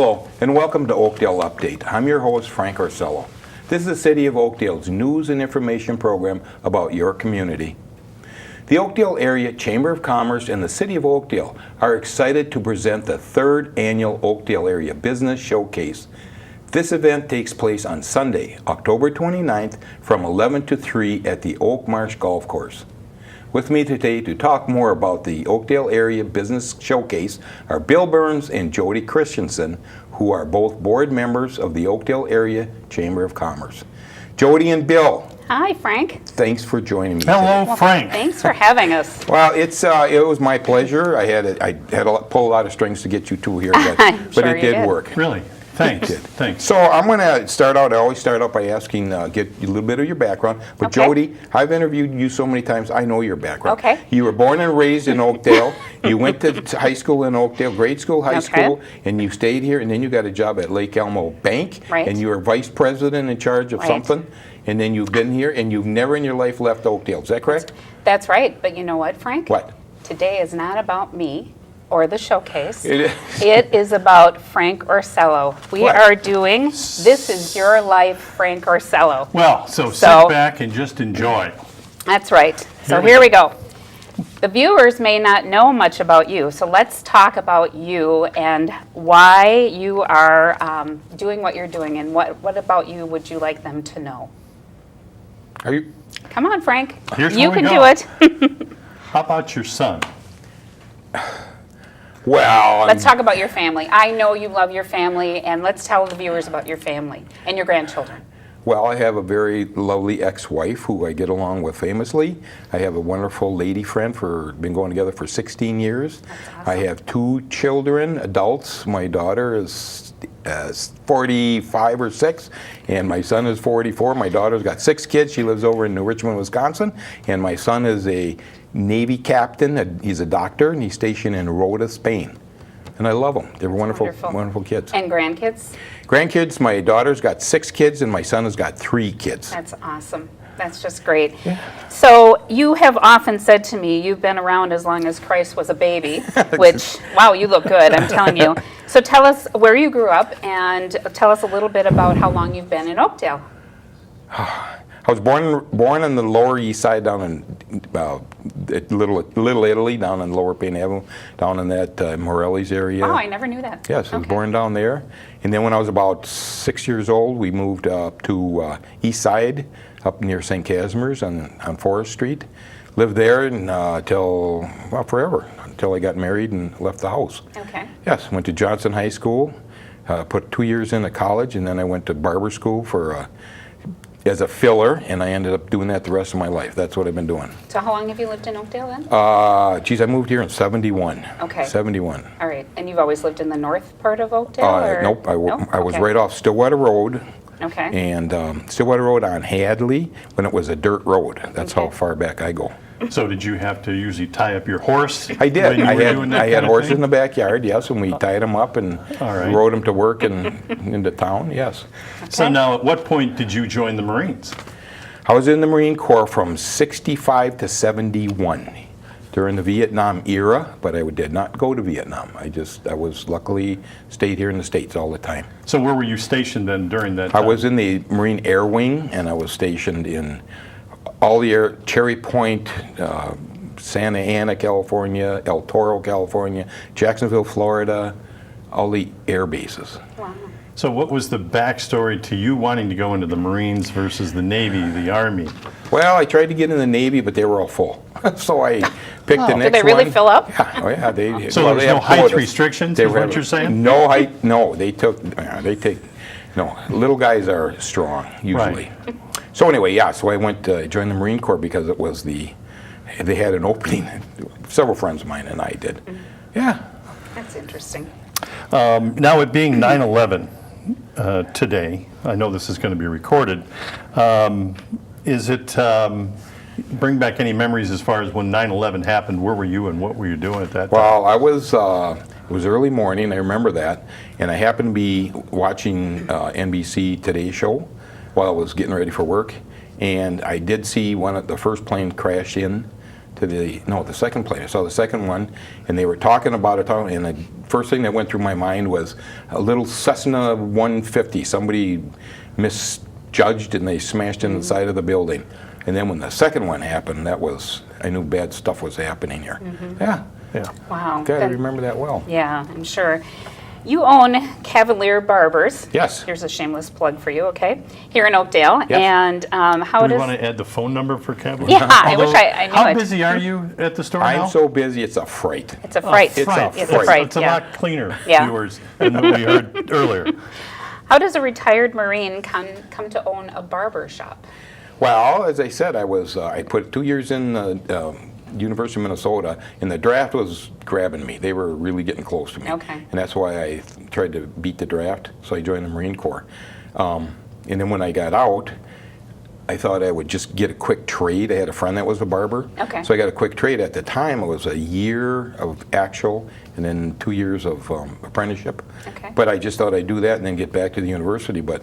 Hello, and welcome to Oakdale Update. I'm your host, Frank Orsello. This is the City of Oakdale's news and information program about your community. The Oakdale Area Chamber of Commerce and the City of Oakdale are excited to present the third annual Oakdale Area Business Showcase. This event takes place on Sunday, October 29th from 11 to 3 at the Oak Marsh Golf Course. With me today to talk more about the Oakdale Area Business Showcase are Bill Burns and Jody Christensen, who are both board members of the Oakdale Area Chamber of Commerce. Jody and Bill. Hi, Frank. Thanks for joining me Hello, today. Frank. Thanks for having us. Well, it was my pleasure. I had to pull a lot of strings to get you two here, but Sure it you did did. work. Really? Thanks. It did. Thanks. So I'm going to start out. I always start out by asking, get a little bit of your background. But Okay. Jody, I've interviewed you so many times. I know your background. Okay. You were born and raised in Oakdale. You went to high school in Oakdale, grade school, high Okay. school, and you stayed here. And then you got a job at Lake Elmo Bank, Right. and you were vice president in charge of Right. something. And then you've been here, and you've never in your life left Oakdale. Is that correct? That's right. But you know what, Frank? What? Today is not about me or the showcase. It is. It is about Frank Orsello. We What? are doing This Is Your Life, Frank Orsello. Well, so sit So- back and just enjoy. That's right. So Here here we we go. The viewers may not know much about you, so let's talk about you and why you are doing what you're doing, and what about you would you like them to know? Are you? Come on, Frank. Here's You where we can go. do it. How about your son? Well, Let's talk about your family. I know you love your family, and let's tell the viewers about your family and your grandchildren. Well, I have a very lovely ex-wife who I get along with famously. I have a wonderful lady friend been going together for 16 years. That's I awesome. have two children, adults. My daughter is 45 or 6, and my son is 44. My daughter's got 6 kids. She lives over in New Richmond, Wisconsin, and my son is a Navy captain. He's a doctor, and he's stationed in Rota, Spain. And I love them. They're wonderful, wonderful. wonderful kids. And grandkids? Grandkids, my daughter's got 6 kids, and my son has got 3 kids. That's awesome. That's just great. So you have often said to me, you've been around as long as Christ was a baby, which, wow, you look good, I'm telling you. So tell us where you grew up, and tell us a little bit about how long you've been in Oakdale. I was born on the Lower East Side, down in Little Italy, down on Lower Payne Avenue, down in that Morelli's area. Oh, I never knew that. Yes, I was Okay. born down there. And then when I was about 6 years old, we moved up to East Side, up near St. Casimir's on Forest Street. Lived there until, well, forever, until I got married and left the house. Okay. Yes, went to Johnson High School, put 2 years into college, and then I went to barber school as a filler, and I ended up doing that the rest of my life. That's what I've been doing. So how long have you lived in Oakdale then? Geez, I moved here in 71. Okay. 71. All right. And you've always lived in the north part of Oakdale? Or? Nope, I was Okay. right off Stillwater Road, Okay. and Stillwater Road on Hadley, when it was a dirt road. That's how Okay. far back I go. So did you have to usually tie up your horse? I did. when you I were had doing that I had kind of horses thing? in the backyard, yes, and we tied them up and All right. rode them to work and into town, yes. So Okay. now, at what point did you join the Marines? I was in the Marine Corps from 65 to 71 during the Vietnam era, but I did not go to Vietnam. I was luckily stayed here in the States all the time. So where were you stationed then during that I time? was in the Marine Air Wing, and I was stationed in all the air, Cherry Point, Santa Ana, California, El Toro, California, Jacksonville, Florida, all the air bases. Wow. So what was the backstory to you wanting to go into the Marines versus the Navy, the Army? Well, I tried to get in the Navy, but they were all full. So I picked the next one. Did they really fill up? Yeah, oh yeah. So well, there was they no have height quotas. restrictions, They is what have- you're saying? No height, no. No, little guys are strong, usually. Right. So anyway, yeah, so I went to join the Marine Corps because it was they had an opening. Several friends of mine and I did. Yeah. That's interesting. Now, it being 9/11 today, I know this is going to be recorded. Is it bring back any memories as far as when 9/11 happened? Where were you and what were you doing at that time? Well, I was, it was early morning, I remember that, and I happened to be watching NBC Today Show while I was getting ready for work, and I did see the first plane crash in the second plane. I saw the second one, and they were talking about it, and the first thing that went through my mind was a little Cessna 150. Somebody misjudged, and they smashed in the side of the building. And then when the second one happened, I knew bad stuff was happening here. Yeah. Wow. God, I remember that well. Yeah, I'm sure. You own Cavalier Barbers. Yes. Here's a shameless plug for you, okay? Here in Oakdale. Yes. And how Do does... we want to add the phone number for Cavalier? Yeah, I wish I knew How it. busy are you at the store now? I'm so busy, it's a fright. It's a fright. It's a It's fright. a fright, It's a yeah. lot cleaner, Yeah. viewers, than what we heard earlier. How does a retired Marine come to own a barber shop? Well, as I said, I put 2 years in University of Minnesota, and the draft was grabbing me. They were really getting close to me. Okay. And that's why I tried to beat the draft, so I joined the Marine Corps. And then when I got out, I thought I would just get a quick trade. I had a friend that was a barber. Okay. So I got a quick trade. At the time, it was a year of actual and then 2 years of apprenticeship. Okay. But I just thought I'd do that and then get back to the university. But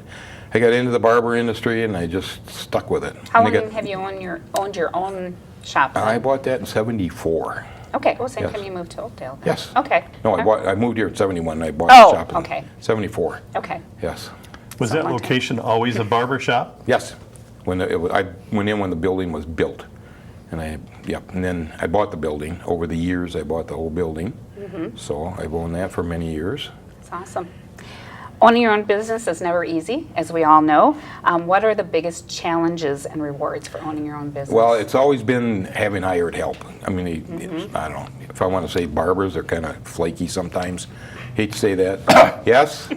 I got into the barber industry, and I just stuck with it. How And I long have you owned your own shop? I bought that in '74. Okay, well, same Yes. time you moved to Oakdale. then. Yes. Okay. No, Huh? I moved here in '71, and I bought Oh, the shop in okay. '74. Okay. Yes. Was So that long time. location always a barber shop? Yes. I went in when the building was built, and and then I bought the building. Over the years, I bought the whole building. So I've owned that for many years. That's awesome. Owning your own business is never easy, as we all know. What are the biggest challenges and rewards for owning your own business? Well, it's always been having hired help. I mean, I don't know. If I want to say barbers, they're kind of flaky sometimes. Hate to say that. Yes,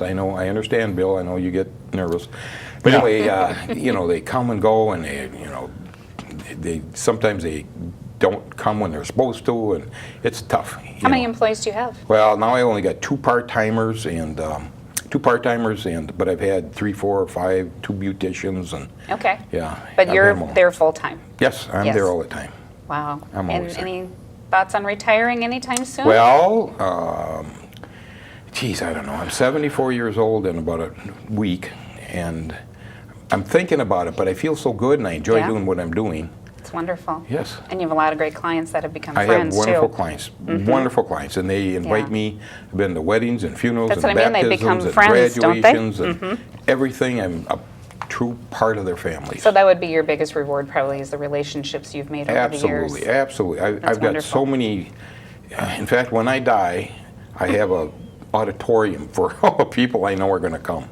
I know. I understand, Bill. I know you get nervous. But Yeah. anyway, they come and go, and sometimes they don't come when they're supposed to, and it's tough. How many employees do you have? Well, now I only got two part-timers, but I've had 3, 4, or 5, 2 beauticians, and Okay. yeah. But I've you're had 'em all. there full-time? Yes, I'm Yes. there all the time. Wow. I'm And always there. any thoughts on retiring anytime soon? Well, I don't know. I'm 74 years old in about a week, and I'm thinking about it, but I feel so good, and I enjoy Yeah. doing what I'm doing. It's wonderful. Yes. And you have a lot of great clients that have become I friends, have wonderful too. clients, wonderful clients, and they invite Yeah. me. I've been to weddings and funerals That's and what I mean, they become baptisms and friends, don't they? graduations and everything. I'm a true part of their families. So that would be your biggest reward, probably, is the relationships you've made over the years. Absolutely, absolutely. I've got wonderful. so many. In fact, when I die, I have a auditorium for all the people I know are going to come.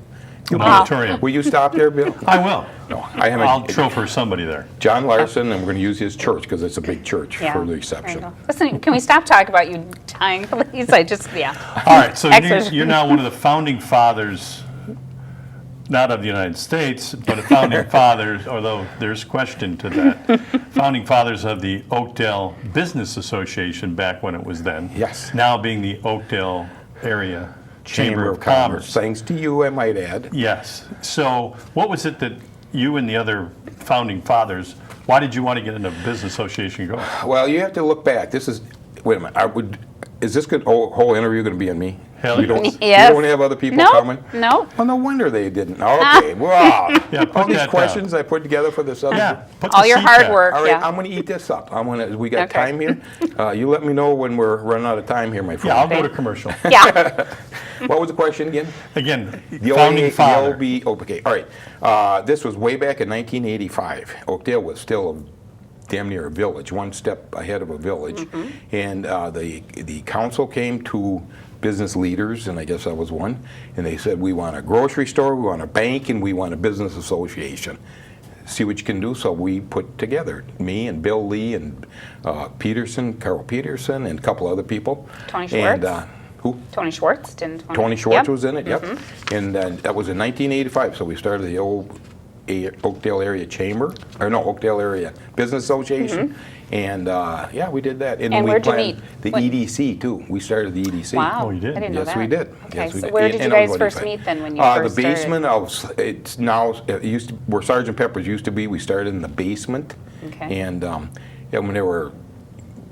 An auditorium. Will you stop there, Bill? I will. No, I have I'll chauffeur somebody there. John Larson, and we're going to use his church because it's a big church Yeah. for the There you reception. go. Listen, can we stop talking about you dying, please? Yeah. All right, so Excellent. you're now one of the founding fathers, not of the United States, but a founding fathers, although there's question to that, founding fathers of the Oakdale Business Association back when it was then. Yes. Now being the Oakdale Area Chamber of Commerce. Thanks to you, I might add. Yes. So what was it that you and the other founding fathers, why did you want to get into business association going? Well, you have to look back. Wait a minute. Is this whole interview going to be on me? Hell You don't, yes. you don't have other people No, coming? no. Well, no wonder they didn't. Okay, wow. Yeah, put All these that questions I put together for this other. Yeah. Put All the your seat hard back. work, All right, yeah. I'm going to eat this up. We got Okay. time here. You let me know when we're running out of time here, my friend. Yeah, I'll go to commercial. Yeah. What was the question again? Again, The founding father. okay, all right. This was way back in 1985. Oakdale was still damn near a village, one step ahead of a village. And the council came to business leaders, and I guess I was one, and they said, we want a grocery store, we want a bank, and we want a business association. See what you can do. So we put together, me and Bill Lee and Carl Peterson, and a couple other people. Tony Schwartz? And, who? Tony Schwartz, didn't Tony? Tony Schwartz Yep. was in it, yep. And that was in 1985, so we started the old Oakdale Area Chamber, Oakdale Area Business Association. And yeah, we did that. And we where'd you planned meet? The What- EDC too. We started the EDC. Wow. Oh, you did? I didn't know Yes, that. we did. Okay, Yes, we so did. where did you And guys everybody first said- meet then when you first The started? basement of, it's now, it used to, where Sergeant Pepper's used to be, we started in the basement. Okay. And yeah, when there were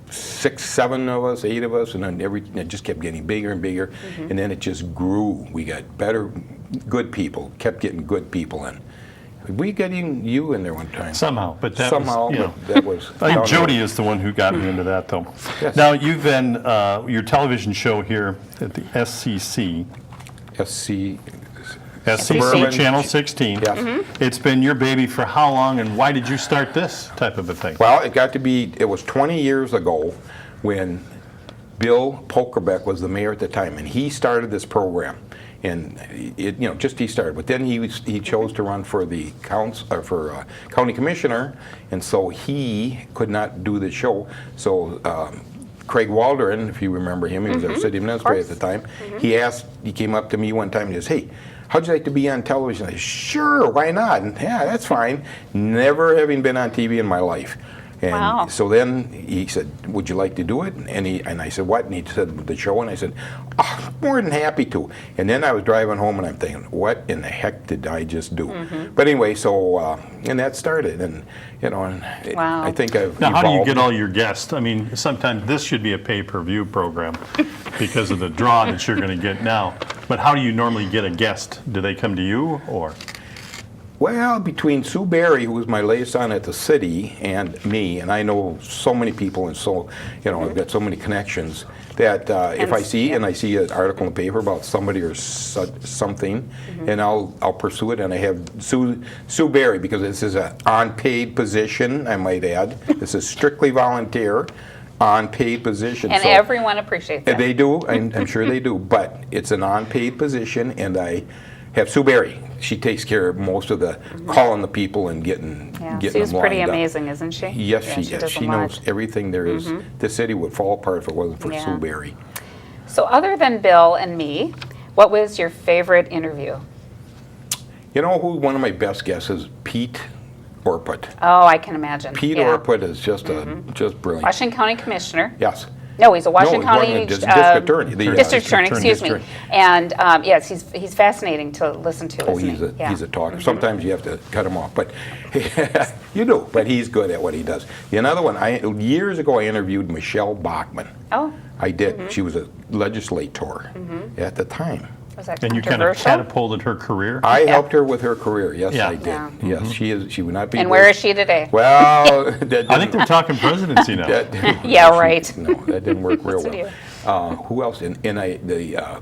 6, 7 of us, 8 of us, and then it just kept getting bigger and bigger, and then it just grew. We got good people, kept getting good people in. We getting you in there one time. Somehow, but that Somehow, was, you know. but that was. I think Jody is the one who got me into that, though. Yes. Now, you've been, your television show here at the SCC, SC. SCC Channel 16. Yes. It's been your baby for how long, and why did you start this type of a thing? Well, it was 20 years ago when Bill Pokerbeck was the mayor at the time, and he started this program. And he started, but then he chose to run for the county commissioner, and so he could not do the show. So Craig Waldron, if you remember him, he was our city administrator at the time. He came up to me one time and he says, "Hey, how'd you like to be on television?" I said, "Sure, why not?" And, yeah, that's fine. Never having been on TV in my life. And Wow. so then he said, "Would you like to do it?" And I said, "What?" And he said, "The show." And I said, "Oh, more than happy to." And then I was driving home and I'm thinking, what in the heck did I just do? But anyway, so, and that started. And, Wow. I think I've Now, how do you evolved. get all your guests? I mean, sometimes this should be a pay-per-view program because of the draw that you're going to get now. But how do you normally get a guest? Do they come to you, or? Well, between Sue Barry, who was my liaison at the city, and me, and I know so many people, and so, I've got so many connections, that if I see an article in the paper about somebody or something, and I'll pursue it, and I have Sue Barry, because this is an unpaid position, I might add. This is strictly volunteer, unpaid position. And so everyone appreciates that. they do, I'm sure they do, but it's an unpaid position, and I have Sue Barry. She takes care of most of the calling the people and getting Sue's them lined pretty up. amazing, isn't she? Yes, Yeah, she is. does a She lot. knows everything there is. The city would fall apart if it wasn't for Yeah. Sue Barry. So other than Bill and me, what was your favorite interview? You know who one of my best guests is? Pete Orput. Oh, I can imagine. Pete Yeah. Orput is just brilliant. Washington County Commissioner. Yes. No, he's a Washington he's County one of the district attorney. District attorney, excuse me. District. And yes, he's fascinating to listen to. Oh, isn't he's he? a Yeah. he's a talker. Sometimes you have to cut him off, but you do. But he's good at what he does. Another one. Years ago, I interviewed Michelle Bachmann. Oh, I did. She was a legislator at the time. was that And you kind of controversial? catapulted her career? I helped her with her career. Yes, Yeah. I did. Yeah. Yes, she is. She would not be. And where is she today? Well, that I think didn't- they're talking presidency now. that didn't- Yeah, right. No, that didn't work real What's it well. Who else?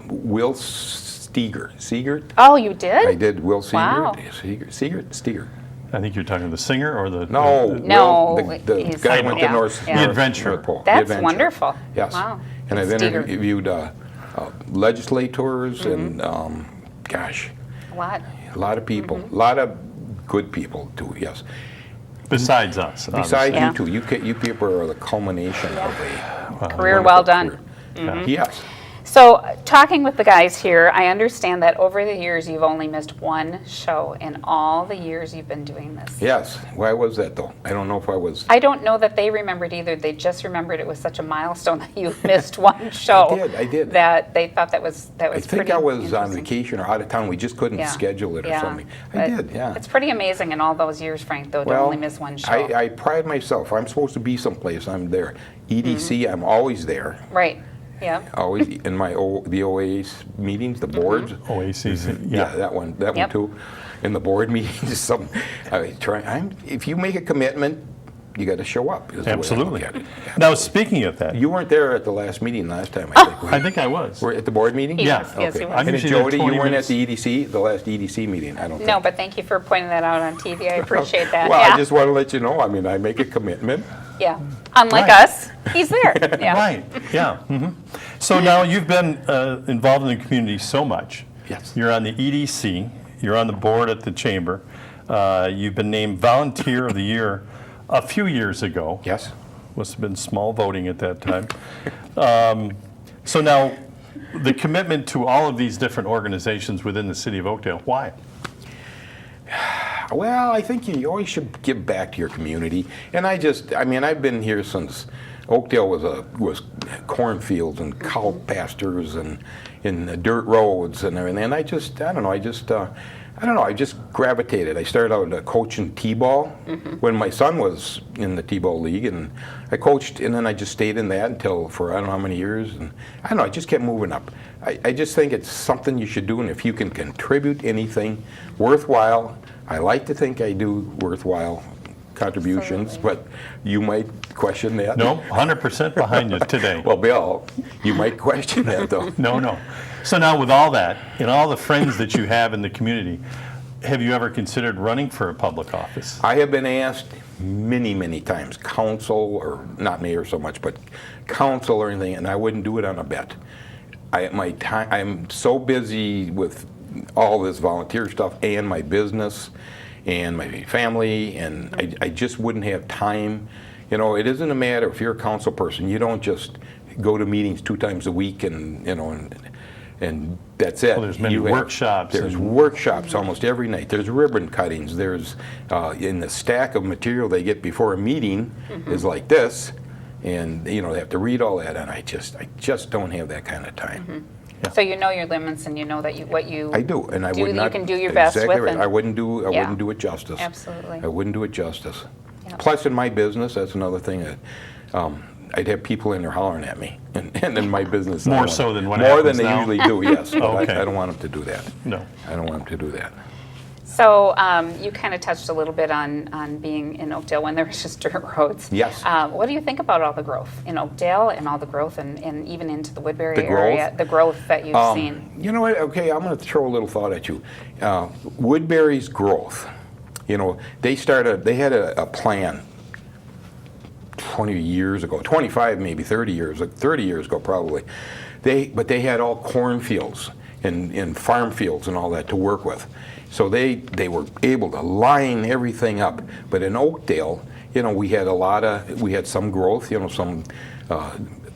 Will Steger. Seegert? Oh, you did? I did. Will Seegert. Wow. Steger. I think you're talking the singer or the... No. No, Will, the he's- guy who went to yeah, North. yeah. The North- adventurer. North Pole. The That's adventurer. wonderful. Yes. Wow. And I've Steger. interviewed legislators and gosh, A lot. a lot of people, a lot of good people too. Yes. Besides us. Besides Yeah. you two, you people are the culmination of a Career wonderful well done. career. Yes. So, talking with the guys here, I understand that over the years you've only missed one show in all the years you've been doing this. Yes. Why was that though? I don't know if I was. I don't know that they remembered either. They just remembered it was such a milestone that you missed one show. I did. That they thought that was I pretty think I was on interesting. vacation or out of town. We just couldn't Yeah. schedule it or Yeah. something. I But did. Yeah. It's pretty amazing in all those years, Frank, though, to only miss one show. I pride myself. I'm supposed to be someplace. I'm there. EDC. Mm-hmm. I'm always there. Right. Yeah. Always in the OA's meetings, the boards. OACC, Yeah, that one Yep. too. In the board meetings, if you make a commitment, you got to show up. is the way I look Absolutely. at it. Now, speaking of that, You weren't there at the last meeting last time, I think. I think I was. Were you at the board meeting? He Yeah. was, yes, he Okay. was. I'm And usually there Jody, you 20 weren't minutes. at the EDC, the last EDC meeting, I don't think. No, but thank you for pointing that out on TV. I appreciate that. Well, yeah. I just want to let you know, I make a commitment. Yeah. Unlike Right. us, he's there. Yeah. Right, yeah. So now you've been involved in the community so much. Yes. You're on the EDC, you're on the board at the Chamber. You've been named Volunteer of the Year a few years ago. Yes. Must have been small voting at that time. So now, the commitment to all of these different organizations within the city of Oakdale, why? Well, I think you always should give back to your community. And I've been here since Oakdale was cornfields and cow pastures and in the dirt roads and everything. And I don't know, I just gravitated. I started out coaching T-ball when my son was in the T-ball league, and I coached, and then I just stayed in that until for I don't know how many years, and I don't know, I just kept moving up. I just think it's something you should do, and if you can contribute anything worthwhile, I like to think I do worthwhile contributions, Absolutely. but you might question that. No, 100% behind you today. Well, Bill, you might question that, though. No. So now with all that, and all the friends that you have in the community, have you ever considered running for a public office? I have been asked many, many times, council, or not mayor so much, but council or anything, and I wouldn't do it on a bet. I'm so busy with all this volunteer stuff and my business and my family, and I just wouldn't have time. You know, it isn't a matter if you're a council person, you don't just go to meetings 2 times a week and, you know, and that's it. Well, there's many workshops. There's workshops almost every night. There's ribbon cuttings. There's, in the stack of material they get before a meeting is like this, and, you know, they have to read all that, and I just don't have that kind of time. So you know your limits, and you know that what you I do, and I do, would not. you can do your best exactly with. right. And, I wouldn't do Yeah. it justice. Absolutely. I wouldn't do it justice. Yep. Plus, in my business, that's another thing that I'd have people in there hollering at me, and in my business, More so than what more than happens they now? usually do. Yes, but Okay. I don't want them to do that. No. I don't want them to do that. So you kind of touched a little bit on being in Oakdale when there was just dirt roads. Yes. What do you think about all the growth in Oakdale and all the growth and even into the Woodbury The growth? area, the growth that you've seen? You know what? Okay, I'm going to throw a little thought at you. Woodbury's growth. You know, they had a plan 20 years ago, 25 maybe, 30 years ago probably. But they had all cornfields and farm fields and all that to work with. So they were able to line everything up. But in Oakdale, you know, we had some growth, you know, some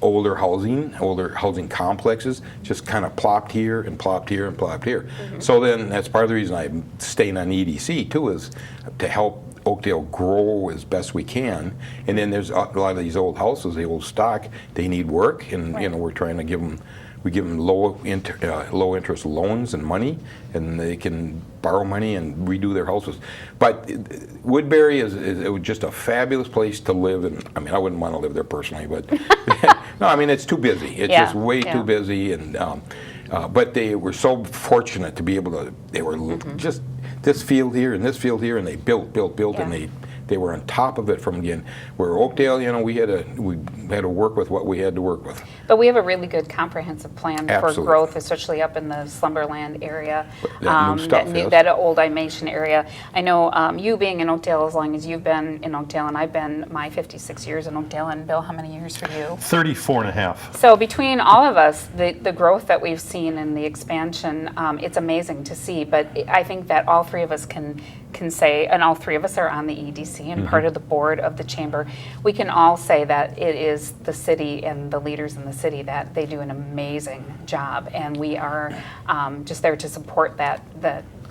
older housing complexes just kind of plopped here and plopped here and plopped here. So then that's part of the reason I'm staying on EDC too, is to help Oakdale grow as best we can. And then there's a lot of these old houses, the old stock, they need work, and you know, we're trying to give them low interest loans and money, and they can borrow money and redo their houses. But Woodbury is just a fabulous place to live, and I mean, I wouldn't want to live there personally, but no, I mean, it's too busy. It's just way too busy, and but they were so fortunate to be able to. They were just this field here and this field here, and they built, and they were on top of it from again. Where Oakdale, you know, we had to work with what we had to work with. But we have a really good comprehensive plan Absolutely. for growth, especially up in the Slumberland area, That new stuff, yes. that old Imation area. I know you being in Oakdale as long as you've been in Oakdale, and I've been my 56 years in Oakdale. And Bill, how many years for you? 34 and a half. So between all of us, the growth that we've seen and the expansion, it's amazing to see. But I think that all 3 of us can say, and all 3 of us are on the EDC and part of the board of the chamber, we can all say that it is the city and the leaders in the city that they do an amazing job, and we are just there to support that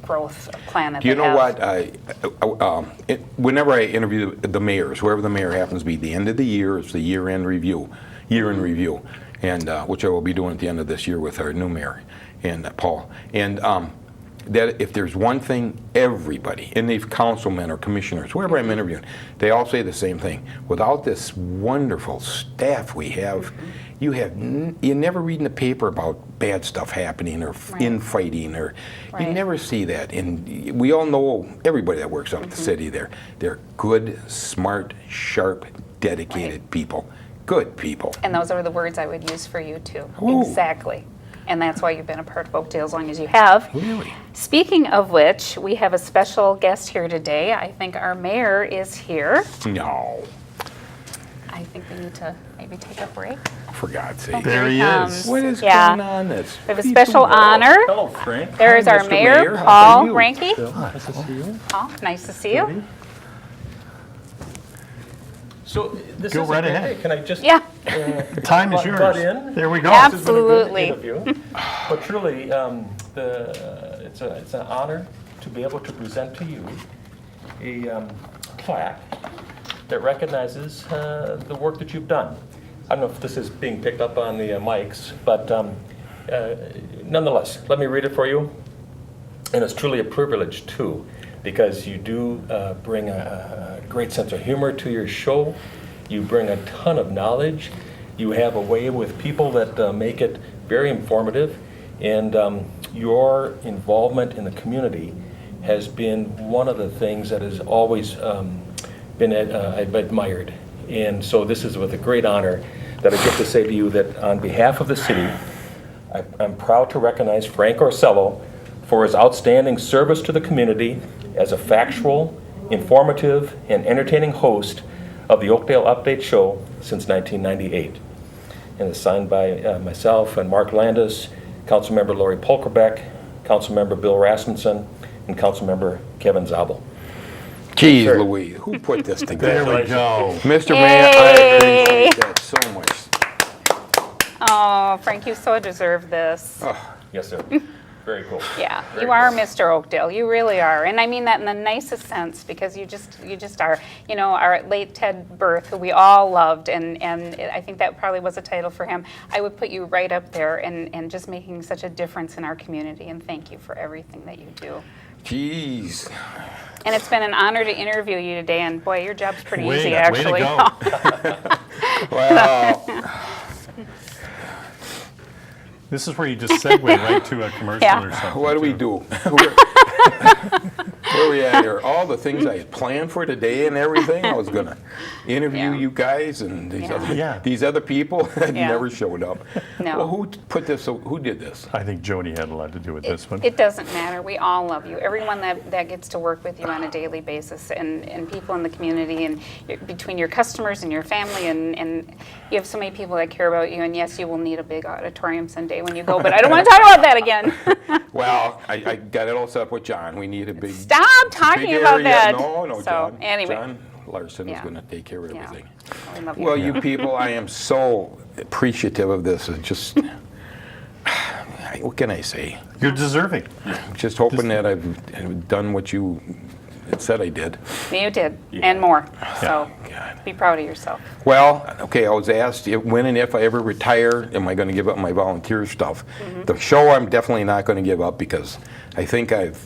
growth plan that Do you they know have. what? Whenever I interview the mayors, whoever the mayor happens to be, the end of the year is the year-end review, and which I will be doing at the end of this year with our new mayor and Paul. And that if there's one thing, everybody, and these councilmen or commissioners, whoever I'm interviewing, they all say the same thing. Without this wonderful staff we have, you never read in the paper about bad stuff happening or infighting, or you never see that. And we all know everybody that works up at the city there. They're good, smart, sharp, dedicated people. Good people. And those are the words I would use for you too. Ooh. Exactly. And that's why you've been a part of Oakdale as long as you have. Really? Speaking of which, we have a special guest here today. I think our mayor is here. No, I think we need to maybe take a break. for God's sake. There he comes. is. What is Yeah. going on? We have a special honor. Hello, Frank. There is our Mr. mayor, Mayor. How Paul are you? Ranke. Nice to see you. Paul, nice to see you. So this Go is right a- ahead. Can I just Yeah, The time is butt yours. in? There we go. Yeah. This has been a good Absolutely. interview. But truly, it's an honor to be able to present to you a plaque that recognizes the work that you've done. I don't know if this is being picked up on the mics, but nonetheless, let me read it for you. And it's truly a privilege, too, because you do bring a great sense of humor to your show. You bring a ton of knowledge. You have a way with people that make it very informative. And your involvement in the community has been one of the things that has always been I've admired. And so this is with a great honor that I get to say to you that on behalf of the city, I'm proud to recognize Frank Orsello for his outstanding service to the community as a factual, informative, and entertaining host of the Oakdale Update Show since 1998. And it's signed by myself and Mark Landis, Councilmember Lori Polkerbeck, Councilmember Bill Rasmussen, and Councilmember Kevin Zabel. Jeez Sure. Louise, who put this together? There we go. Mr. Mayor, I appreciate that so much. Oh, Frank, you so deserve this. Yes, sir. Very cool. Yeah, Very you are cool. Mr. Oakdale. You really are, and I mean that in the nicest sense because you just are. You know, our late Ted Berth, who we all loved, and I think that probably was a title for him. I would put you right up there, and just making such a difference in our community. And thank you for everything that you do. Jeez. And it's been an honor to interview you today. And boy, your job's pretty Way easy, to actually. go. Well, This is where you just segue right to a commercial Yeah. or something. what do we too. do? Where are we at here? All the things I had planned for today and everything, I was going to interview Yeah. you guys and Yeah. these other people that Yeah. never showed up. No. Well, who put this? Who did this? I think Jody had a lot to do with this one. It doesn't matter. We all love you. Everyone that gets to work with you on a daily basis, and people in the community, and between your customers and your family, and you have so many people that care about you. And yes, you will need a big auditorium someday when you go, but I don't want to talk about that again. Well, I got it all set up with John. We need a big. Stop talking big about area. that. No, So, John. anyway. John Larson is Yeah. going to take care of Yeah. everything. We love you. Well, you people, I am so appreciative of this. It's just, what can I say? You're deserving. Just hoping that I've done what you said I did. You did, and more. So God. be proud of yourself. Well, okay, I was asked when and if I ever retire, am I going to give up my volunteer stuff? The show I'm definitely not going to give up because I think I've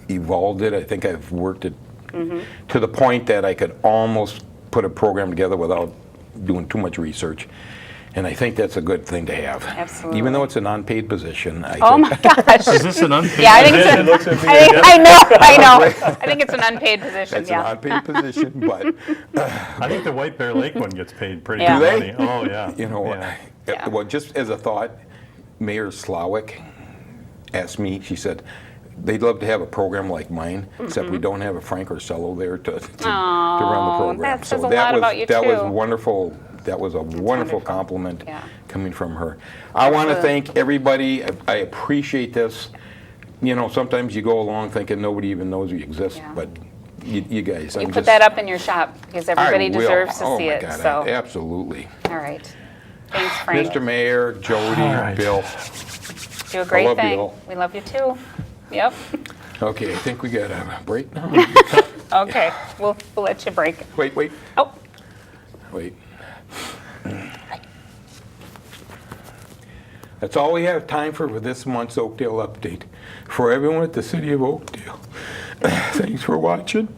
evolved it. I think I've worked it to the point that I could almost put a program together without doing too much research. And I think that's a good thing to have. Absolutely. Even though it's an unpaid position. Oh my gosh. Is this an unpaid Yeah, I think it's position? an, I know. I think it's an unpaid position, That's yeah. an unpaid position, but I think the White Bear Lake one gets paid pretty Yeah. good Do they? money. Oh, yeah. you know, Yeah. well, just as a thought, Mayor Slawick asked me, she said, they'd love to have a program like mine, except we don't have a Frank Orsello there to run the program. that says a lot about you, that was too. wonderful. That was a wonderful wonderful. compliment Yeah. coming from her. I want to Absolutely. thank everybody. I appreciate this. You know, sometimes you go along thinking nobody even knows you exist, Yeah. but you guys, You I'm put just, that up in your shop because everybody I will. deserves to Oh see my it. God, So, absolutely. all right. Thanks, Frank. Mr. Mayor, Jody, All right. Bill. Do a great love you thing. all. We love you too. Yep. Okay, I think we got a break now. Okay. We'll let you break. Wait. Oh, Wait. That's all we have time for this month's Oakdale Update. For everyone at the City of Oakdale, thanks for watching.